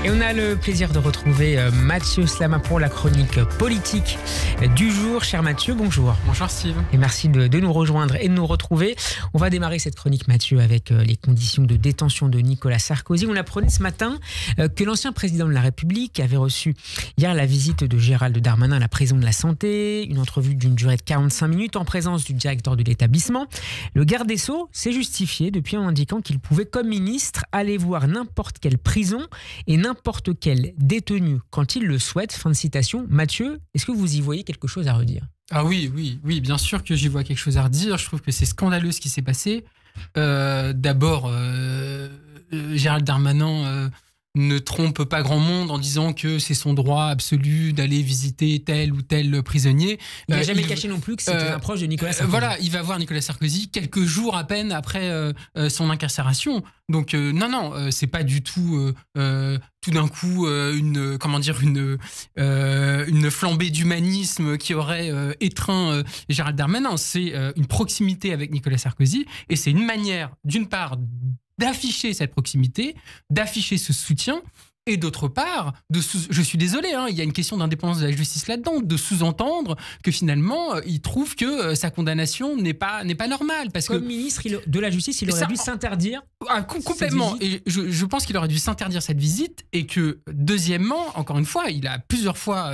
Et on a le plaisir de retrouver Mathieu Slama pour la chronique politique du jour. Cher Mathieu, bonjour. Bonjour Steve. Et merci de nous rejoindre et de nous retrouver. On va démarrer cette chronique, Mathieu, avec les conditions de détention de Nicolas Sarkozy. On apprenait ce matin que l'ancien président de la République avait reçu hier la visite de Gérald Darmanin à la prison de la Santé. Une entrevue d'une durée de 45 minutes en présence du directeur de l'établissement. Le garde des Sceaux s'est justifié depuis en indiquant qu'il pouvait, comme ministre, aller voir n'importe quelle prison et n'importe quel détenu quand il le souhaite. Fin de citation. Mathieu, est-ce que vous y voyez quelque chose à redire ? Ah oui, bien sûr que j'y vois quelque chose à redire. Je trouve que c'est scandaleux ce qui s'est passé. D'abord, Gérald Darmanin ne trompe pas grand monde en disant que c'est son droit absolu d'aller visiter tel ou tel prisonnier. Il n'a jamais caché non plus que c'était un proche de Nicolas Sarkozy. Voilà, il va voir Nicolas Sarkozy quelques jours à peine après son incarcération. Donc non, c'est pas du tout tout d'un coup une flambée d'humanisme qui aurait étreint Gérald Darmanin. C'est une proximité avec Nicolas Sarkozy et c'est une manière, d'une part, d'afficher cette proximité, d'afficher ce soutien, et d'autre part, je suis désolé, il y a une question d'indépendance de la justice là-dedans, de sous-entendre que finalement, il trouve que sa condamnation n'est pas normale. Parce Comme que, ministre de la Justice, il aurait dû s'interdire complètement. Et je pense qu'il aurait dû s'interdire cette visite, et que, deuxièmement, encore une fois, il a plusieurs fois,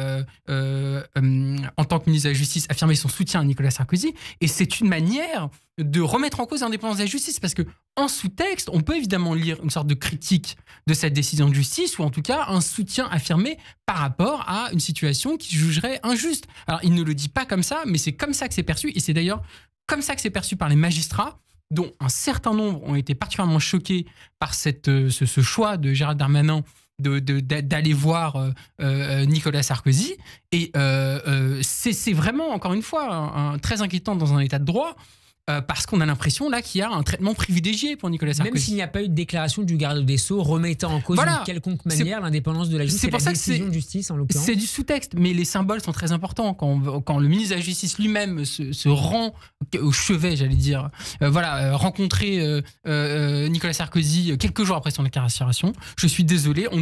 en tant que ministre de la Justice, affirmé son soutien à Nicolas Sarkozy, et c'est une manière de remettre en cause l'indépendance de la justice, parce que en sous-texte, on peut évidemment lire une sorte de critique de cette décision de justice, ou en tout cas un soutien affirmé par rapport à une situation qui jugerait injuste. Alors il ne le dit pas comme ça, mais c'est comme ça que c'est perçu, et c'est d'ailleurs comme ça que c'est perçu par les magistrats, dont un certain nombre ont été particulièrement choqués par ce choix de Gérald Darmanin d'aller voir Nicolas Sarkozy. Et c'est vraiment, encore une fois, très inquiétant dans un état de droit, parce qu'on a l'impression là qu'il y a un traitement privilégié pour Nicolas Sarkozy. Même s'il n'y a pas eu de déclaration du garde des Sceaux remettant en cause d'une quelconque manière l'indépendance de la justice, c'est pour et ça la que décision de justice en l'occurrence. C'est du sous-texte, mais les symboles sont très importants. Quand le ministre de la Justice lui-même se rend au chevet, j'allais dire, rencontrer Nicolas Sarkozy quelques jours après son incarcération, je suis désolé, on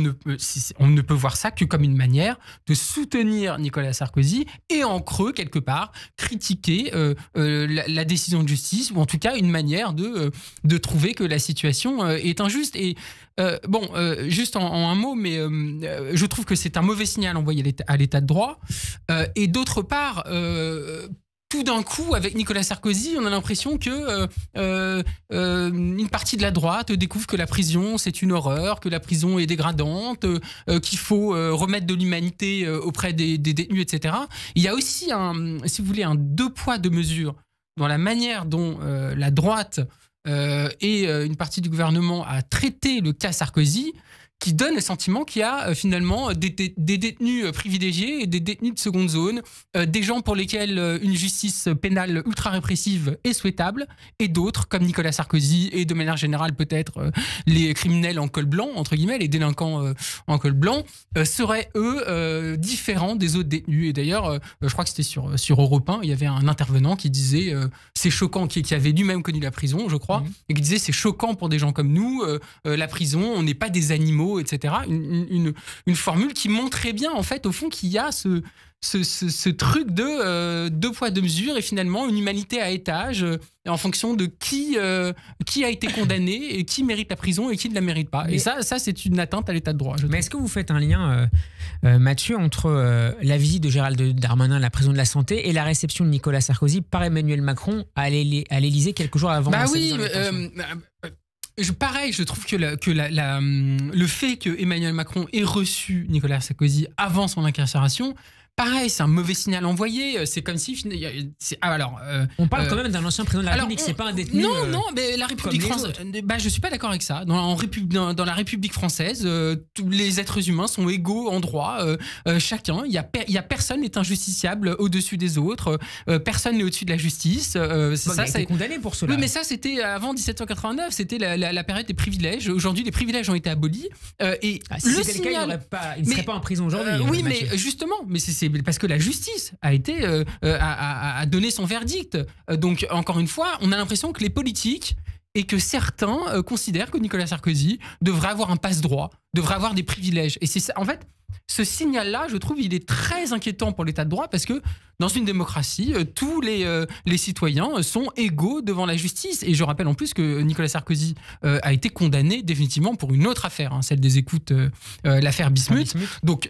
ne peut voir ça que comme une manière de soutenir Nicolas Sarkozy et en creux, quelque part, critiquer la décision de justice, ou en tout cas une manière de trouver que la situation est injuste. Et juste en un mot, mais je trouve que c'est un mauvais signal envoyé à l'état de droit. Et d'autre part, tout d'un coup, avec Nicolas Sarkozy, on a l'impression que une partie de la droite découvre que la prison, c'est une horreur, que la prison est dégradante, qu'il faut remettre de l'humanité auprès des détenus, etc. Il y a aussi, si vous voulez, un deux poids, deux mesures dans la manière dont la droite et une partie du gouvernement a traité le cas Sarkozy, qui donne le sentiment qu'il y a finalement des détenus privilégiés et des détenus de seconde zone, des gens pour lesquels une justice pénale ultra répressive est souhaitable, et d'autres, comme Nicolas Sarkozy, et de manière générale peut-être les criminels en col blanc, entre guillemets, les délinquants en col blanc, seraient eux différents des autres détenus. Et d'ailleurs, je crois que c'était sur Europe 1, il y avait un intervenant qui disait, c'est choquant, qui avait lui-même connu la prison, je crois, et qui disait, c'est choquant pour des gens comme nous, la prison, on n'est pas des animaux, etc. Une formule qui montrait bien, en fait, au fond, qu'il y a ce truc de deux poids, deux mesures, et finalement une humanité à étage en fonction de qui a été condamné et qui mérite la prison et qui ne la mérite pas. Et ça c'est une atteinte à l'état de droit. Mais est-ce que vous faites un lien, Mathieu, entre la visite de Gérald Darmanin à la prison de la Santé et la réception de Nicolas Sarkozy par Emmanuel Macron à l'Élysée quelques jours avant sa mise en détention ? Pareil, je trouve que le fait que Emmanuel Macron ait reçu Nicolas Sarkozy avant son incarcération, pareil, c'est un mauvais signal envoyé. C'est comme si... on parle quand même d'un ancien président de la République, c'est pas un détenu... Non, mais la République française... je suis pas d'accord avec ça. Dans la République française, tous les êtres humains sont égaux en droit. Chacun, il y a personne n'est injusticiable au-dessus des autres. Personne n'est au-dessus de la justice. Il a été condamné pour cela. Oui, mais ça, c'était avant 1789. C'était la période des privilèges. Aujourd'hui, les privilèges ont été abolis. Si c'était le cas, il ne serait pas en prison aujourd'hui. Oui, mais justement, c'est parce que la justice a donné son verdict. Donc, encore une fois, on a l'impression que les politiques, et que certains considèrent que Nicolas Sarkozy devrait avoir un passe-droit, devrait avoir des privilèges. Et c'est ça, en fait, ce signal-là, je trouve, il est très inquiétant pour l'état de droit parce que dans une démocratie, tous les citoyens sont égaux devant la justice. Et je rappelle en plus que Nicolas Sarkozy a été condamné définitivement pour une autre affaire, celle des écoutes, l'affaire Bismuth. Donc,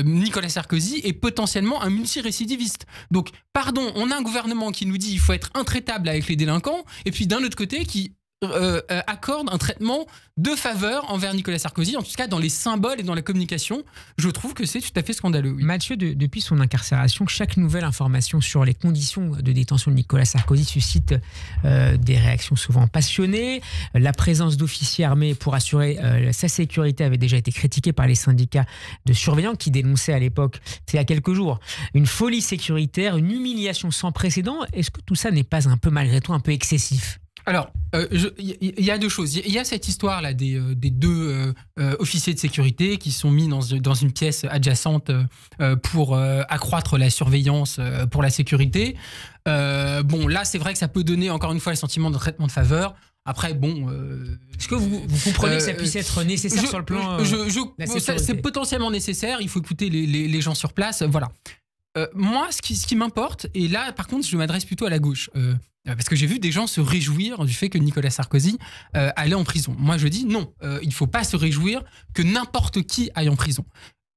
Nicolas Sarkozy est potentiellement un multirécidiviste. Donc, pardon, on a un gouvernement qui nous dit qu'il faut être intraitable avec les délinquants, et puis d'un autre côté qui accorde un traitement de faveur envers Nicolas Sarkozy, en tout cas dans les symboles et dans la communication. Je trouve que c'est tout à fait scandaleux. Oui. Mathieu, depuis son incarcération, chaque nouvelle information sur les conditions de détention de Nicolas Sarkozy suscite des réactions souvent passionnées. La présence d'officiers armés pour assurer sa sécurité avait déjà été critiquée par les syndicats de surveillants qui dénonçaient à l'époque, c'est il y a quelques jours, une folie sécuritaire, une humiliation sans précédent. Est-ce que tout ça n'est pas un peu, malgré tout, un peu excessif ? Alors, il y a deux choses. Il y a cette histoire-là des deux officiers de sécurité qui sont mis dans une pièce adjacente pour accroître la surveillance pour la sécurité. Bon, là, c'est vrai que ça peut donner, encore une fois, le sentiment de traitement de faveur. Après, bon... Est-ce que vous comprenez que ça puisse être nécessaire sur le plan c'est potentiellement nécessaire. Il faut écouter les gens sur place. Voilà. Moi, ce qui m'importe, et là, par contre, je m'adresse plutôt à la gauche, parce que j'ai vu des gens se réjouir du fait que Nicolas Sarkozy allait en prison. Moi, je dis non, il ne faut pas se réjouir que n'importe qui aille en prison.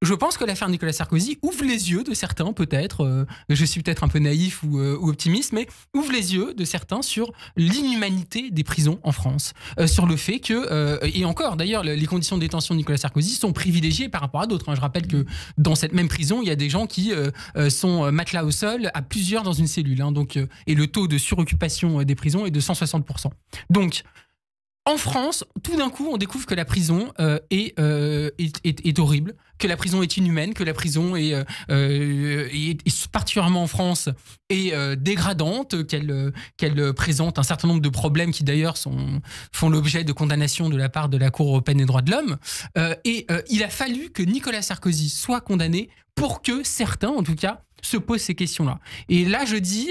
Je pense que l'affaire Nicolas Sarkozy ouvre les yeux de certains, peut-être, je suis peut-être un peu naïf ou optimiste, mais ouvre les yeux de certains sur l'inhumanité des prisons en France, sur le fait que, et encore d'ailleurs, les conditions de détention de Nicolas Sarkozy sont privilégiées par rapport à d'autres. Je rappelle que dans cette même prison, il y a des gens qui sont matelas au sol, à plusieurs dans une cellule, donc, et le taux de suroccupation des prisons est de 160%. Donc, en France, tout d'un coup, on découvre que la prison est horrible, que la prison est inhumaine, que la prison est particulièrement en France, est dégradante, qu'elle présente un certain nombre de problèmes qui d'ailleurs font l'objet de condamnations de la part de la Cour européenne des droits de l'homme. Il a fallu que Nicolas Sarkozy soit condamné pour que certains, en tout cas, se posent ces questions-là. Et là, je dis...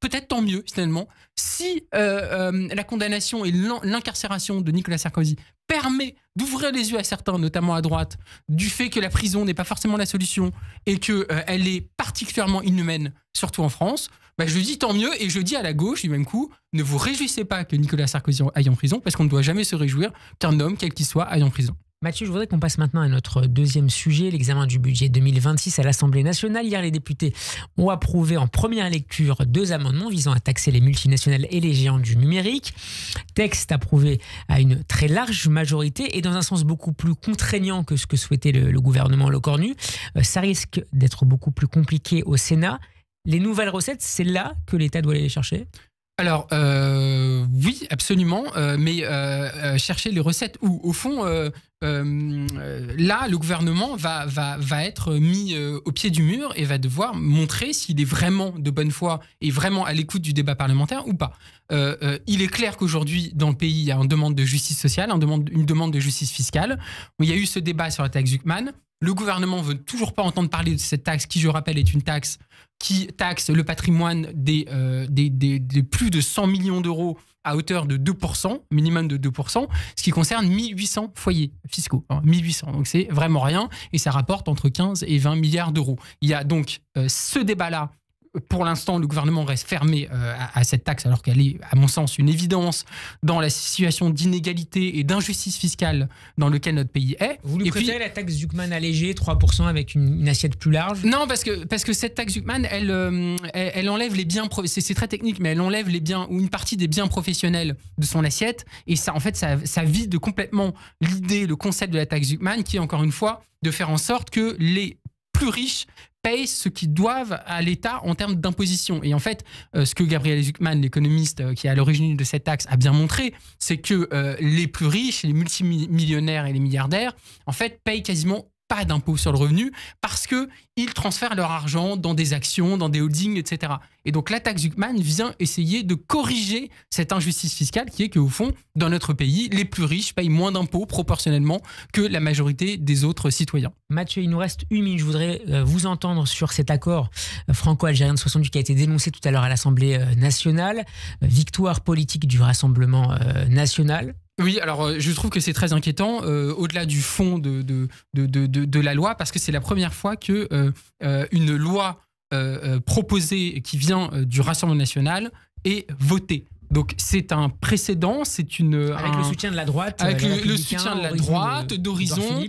peut-être tant mieux, finalement, si la condamnation et l'incarcération de Nicolas Sarkozy permet d'ouvrir les yeux à certains, notamment à droite, du fait que la prison n'est pas forcément la solution et qu'elle est particulièrement inhumaine, surtout en France, je dis tant mieux, et je dis à la gauche, du même coup, ne vous réjouissez pas que Nicolas Sarkozy aille en prison, parce qu'on ne doit jamais se réjouir qu'un homme, quel qu'il soit, aille en prison. Mathieu, je voudrais qu'on passe maintenant à notre deuxième sujet, l'examen du budget 2026 à l'Assemblée nationale. Hier, les députés ont approuvé en première lecture 2 amendements visant à taxer les multinationales et les géants du numérique. Texte approuvé à une très large majorité et dans un sens beaucoup plus contraignant que ce que souhaitait le gouvernement Lecornu. Ça risque d'être beaucoup plus compliqué au Sénat. Les nouvelles recettes, c'est là que l'État doit aller les chercher ? Alors, oui, absolument, mais chercher les recettes où, au fond, là, le gouvernement va être mis au pied du mur et va devoir montrer s'il est vraiment de bonne foi et vraiment à l'écoute du débat parlementaire ou pas. Il est clair qu'aujourd'hui, dans le pays, il y a une demande de justice sociale, une demande de justice fiscale. Il y a eu ce débat sur la taxe Zuckman. Le gouvernement ne veut toujours pas entendre parler de cette taxe qui, je rappelle, est une taxe qui taxe le patrimoine des plus de 100 millions d'euros à hauteur de 2%, minimum de 2%, ce qui concerne 1800 foyers fiscaux. 1800, donc c'est vraiment rien, et ça rapporte entre 15 et 20 milliards d'euros. Il y a donc ce débat-là. Pour l'instant, le gouvernement reste fermé à cette taxe, alors qu'elle est, à mon sens, une évidence dans la situation d'inégalité et d'injustice fiscale dans laquelle notre pays est. Vous lui préférez la taxe Zuckman allégée, 3% avec une assiette plus large ? Non, parce que cette taxe Zuckman, elle enlève les biens... C'est très technique, mais elle enlève les biens ou une partie des biens professionnels de son assiette. Et ça, en fait, ça vide complètement l'idée, le concept de la taxe Zuckman, qui est, encore une fois, de faire en sorte que les plus riches payent ce qu'ils doivent à l'État en termes d'imposition. Et en fait, ce que Gabriel Zuckman, l'économiste qui est à l'origine de cette taxe, a bien montré, c'est que les plus riches, les multimillionnaires et les milliardaires, en fait, payent quasiment pas d'impôt sur le revenu parce qu'ils transfèrent leur argent dans des actions, dans des holdings, etc. Et donc la taxe Zuckman vient essayer de corriger cette injustice fiscale qui est qu'au fond, dans notre pays, les plus riches payent moins d'impôts proportionnellement que la majorité des autres citoyens. Mathieu, il nous reste 1 minute. Je voudrais vous entendre sur cet accord franco-algérien de 68 qui a été dénoncé tout à l'heure à l'Assemblée nationale. Victoire politique du Rassemblement national. Oui, alors je trouve que c'est très inquiétant, au-delà du fond de la loi, parce que c'est la première fois que une loi proposée qui vient du Rassemblement national est votée. Donc c'est un précédent, c'est une... Avec le soutien de la droite. Avec le soutien de la droite, d'Horizon.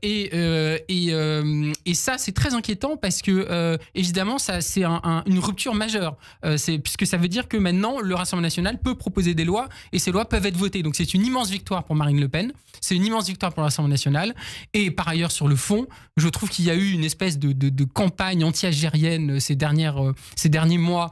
Et ça, c'est très inquiétant parce que, évidemment, ça, c'est une rupture majeure. Puisque ça veut dire que maintenant, le Rassemblement national peut proposer des lois et ces lois peuvent être votées. Donc c'est une immense victoire pour Marine Le Pen, c'est une immense victoire pour le Rassemblement national. Et par ailleurs, sur le fond, je trouve qu'il y a eu une espèce de campagne anti-algérienne ces derniers mois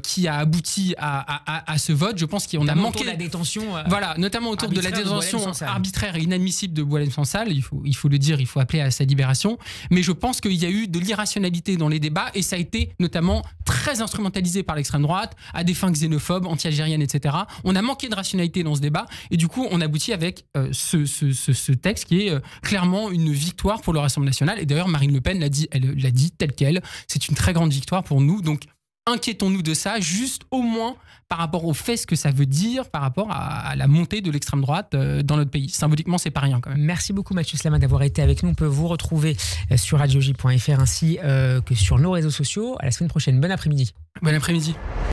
qui a abouti à ce vote. Je pense qu'on a manqué... la détention. Voilà, notamment autour de la détention arbitraire et inadmissible de Boualem Sansal. Il faut le dire, il faut appeler à sa libération. Mais je pense qu'il y a eu de l'irrationalité dans les débats et ça a été notamment très instrumentalisé par l'extrême droite à des fins xénophobes, anti-algériennes, etc. On a manqué de rationalité dans ce débat et du coup, on aboutit avec ce texte qui est clairement une victoire pour le Rassemblement national. Et d'ailleurs, Marine Le Pen l'a dit, elle l'a dit telle quelle. C'est une très grande victoire pour nous. Donc, inquiétons-nous de ça, juste au moins par rapport au fait ce que ça veut dire par rapport à la montée de l'extrême droite dans notre pays. Symboliquement, c'est pas rien quand même. Merci beaucoup Mathieu Slama d'avoir été avec nous. On peut vous retrouver sur radioj.fr ainsi que sur nos réseaux sociaux. À la semaine prochaine. Bon après-midi. Bon après-midi.